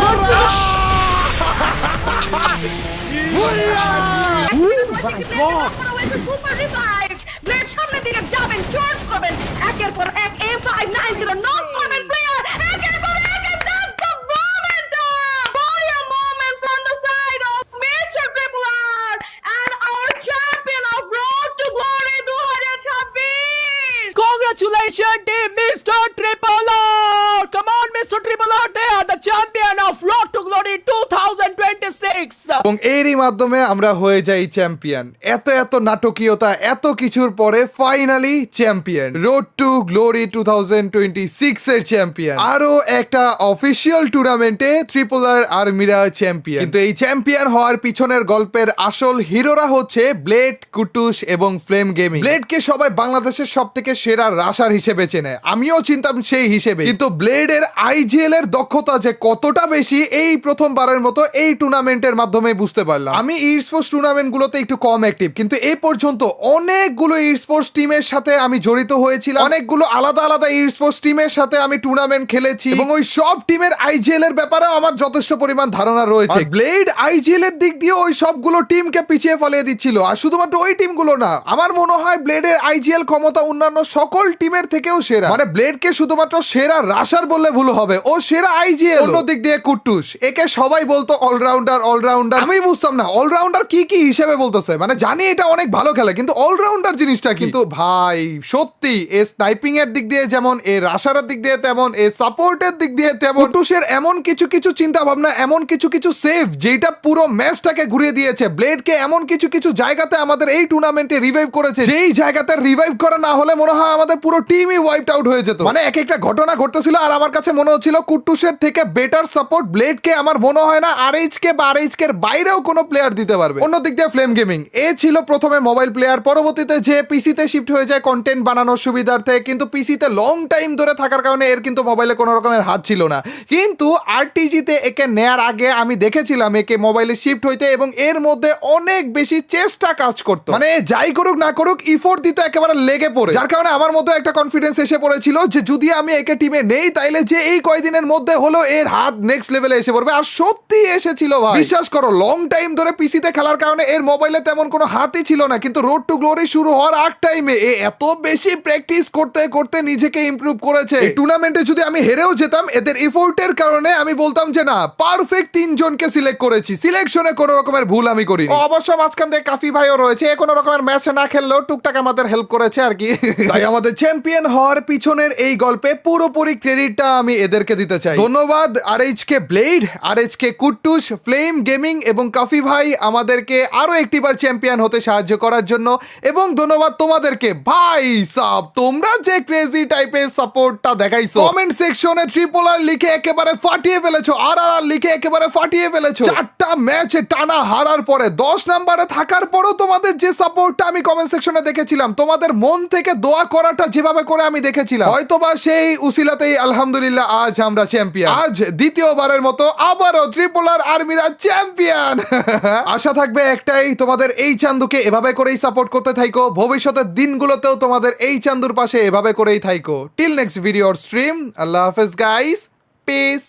ব্লেড সামনে দিকে যাবেন, চার্জ করবেন, একের পর এক M590 নক করবেন প্লেয়ার, একের পর এক, and that's the momentum. Boy, a moment from the side of Mr. Triple R and our champion of Road to Glory 2026. Congratulations, team Mr. Triple R! Come on, Mr. Triple R, they are the champion of Road to Glory 2026. এবং এরই মাধ্যমে আমরা হয়ে যাই champion. এত এত নাটকীয়তা, এত কিছুর পরে finally champion, road to Glory 2026 এর চ্যাম্পিয়ন। আরো একটা অফিসিয়াল টুর্নামেন্টে ট্রিপল আর আর্মিরা চ্যাম্পিয়ন। কিন্তু এই চ্যাম্পিয়ন হওয়ার পিছনের গল্পের আসল হিরোরা হচ্ছে ব্লেড, কুটুস এবং ফ্লেম গেমিং। ব্লেডকে সবাই বাংলাদেশের সব থেকে সেরা রাশার হিসেবে চেনে, আমিও চিনতাম সেই হিসেবে, কিন্তু ব্লেডের আইজিএল এর দক্ষতা যে কতটা বেশি এই প্রথমবারের মতো এই টুর্নামেন্টের মাধ্যমে বুঝতে পারলাম। আমি স্পোর্টস টুর্নামেন্ট গুলোতে একটু কম অ্যাক্টিভ, কিন্তু এই পর্যন্ত অনেকগুলো স্পোর্টস টিমের সাথে আমি জড়িত হয়েছিলাম, অনেকগুলো আলাদা আলাদা স্পোর্টস টিমের সাথে আমি টুর্নামেন্ট খেলেছি, এবং ওই সব টিমের আইজিএল এর ব্যাপারেও আমার যথেষ্ট পরিমাণ ধারণা রয়েছে। ব্লেড আইজিএল এর দিক দিয়ে ওই সবগুলো টিমকে পিছিয়ে ফেলিয়ে দিচ্ছিল, আর শুধুমাত্র ওই টিমগুলো না, আমার মনে হয় ব্লেডের আইজিএল ক্ষমতা অন্যান্য সকল টিমের থেকেও সেরা। মানে ব্লেডকে শুধুমাত্র সেরা রাশার বললে ভুল হবে, ও সেরা আইজিএল। অন্য দিক দিয়ে কুটুস, একে সবাই বলতো অলরাউন্ডার অলরাউন্ডার, আমি বুঝতাম না অলরাউন্ডার কি কি হিসেবে বলতেছে, মানে জানি এটা অনেক ভালো খেলে, কিন্তু অলরাউন্ডার জিনিসটা কিন্তু ভাই সত্যি এ স্নাইপিং এর দিক দিয়ে যেমন, এ রাশারের দিক দিয়ে তেমন, এ সাপোর্টের দিক দিয়ে তেমন, কুটুসের এমন কিছু কিছু চিন্তা ভাবনা, এমন কিছু কিছু সেভ যেটা পুরো ম্যাচটাকে ঘুরিয়ে দিয়েছে। ব্লেডকে এমন কিছু কিছু জায়গাতে আমাদের এই টুর্নামেন্টে রিভাইভ করেছে, যেই জায়গাতে রিভাইভ করা না হলে মনে হয় আমাদের পুরো টিমই ওয়াইপড আউট হয়ে যেত। মানে এক একটা ঘটনা ঘটতেছিল, আর আমার কাছে মনে হচ্ছিল কুটুসের থেকে বেটার সাপোর্ট ব্লেডকে আমার মনে হয় না আরএইচকে বা আরএইচকে এর বাইরেও কোনো প্লেয়ার দিতে পারবে। অন্যদিক দিয়ে ফ্লেম গেমিং, এ ছিল প্রথমে মোবাইল প্লেয়ার, পরবর্তীতে যে পিসিতে শিফট হয়ে যায় কন্টেন্ট বানানোর সুবিধার্থে, কিন্তু পিসিতে লং টাইম ধরে থাকার কারণে এর কিন্তু মোবাইলে কোনো রকমের হাত ছিল না। কিন্তু আরটিজিতে একে নেয়ার আগে আমি দেখেছিলাম একে মোবাইলে শিফট হইতে, এবং এর মধ্যে অনেক বেশি চেষ্টা কাজ করতো, মানে যাই করুক না করুক ইফোর্ট দিতে একেবারে লেগে পড়ে, যার কারণে আমার মধ্যে একটা কনফিডেন্স এসে পড়েছিল যে যদি আমি একে টিমে নেই তাইলে যে এই কয়দিনের মধ্যে হলো এর হাত নেক্সট লেভেলে এসে পড়বে। আর সত্যি এসেছিল ভাই, বিশ্বাস করো লং টাইম ধরে পিসিতে খেলার কারণে এর মোবাইলে তেমন কোনো হাতই ছিল না, কিন্তু রোড টু গ্লোরি শুরু হওয়ার আগ টাইমে এত বেশি প্র্যাকটিস করতে করতে নিজেকে ইমপ্রুভ করেছে। এই টুর্নামেন্টে যদি আমি হেরেও যেতাম এদের এফোর্টের কারণে আমি বলতাম যে না পারফেক্ট 3 জনকে সিলেক্ট করেছি, সিলেকশনে কোনো রকমের ভুল আমি করিনি। অবশ্য মাঝখান থেকে কাফি ভাইও রয়েছে, কোনো রকমের ম্যাচ না খেললেও টুকটাক আমাদের হেল্প করেছে আর কি। তাই আমাদের চ্যাম্পিয়ন হওয়ার পিছনের এই গল্পে পুরোপুরি ক্রেডিটটা আমি এদেরকে দিতে চাই। ধন্যবাদ আরএইচকে ব্লেড, আরএইচকে কুটুস, ফ্লেম গেমিং এবং কাফি ভাই আমাদেরকে আরো একটিবার চ্যাম্পিয়ন হতে সাহায্য করার জন্য, এবং ধন্যবাদ তোমাদেরকে ভাই সাব, তোমরা যে ক্রেজি টাইপের সাপোর্টটা দেখাইছো। কমেন্ট সেকশনে ট্রিপল আর লিখে একেবারে ফাটিয়ে ফেলেছো, আর লিখে একেবারে ফাটিয়ে ফেলেছো। 4টা ম্যাচ টানা হারার পরে 10 নম্বরে থাকার পরও তোমাদের যে সাপোর্টটা আমি কমেন্ট সেকশনে দেখেছিলাম, তোমাদের মন থেকে দোয়া করাটা যেভাবে করে আমি দেখেছিলাম, হয়তোবা সেই উসিলাতেই আলহামদুলিল্লাহ আজ আমরা চ্যাম্পিয়ন। আজ দ্বিতীয়বারের মতো আবারও ট্রিপল আর আর্মিরা চ্যাম্পিয়ন। আশা থাকবে একটাই, তোমাদের এই চান্দুকে এভাবে করেই সাপোর্ট করতে থাইকো, ভবিষ্যতের দিনগুলোতেও তোমাদের এই চান্দুর পাশে এভাবে করেই থাইকো। টিল নেক্সট ভিডিও স্ট্রিম, আল্লাহ হাফেজ গাইস, পিস।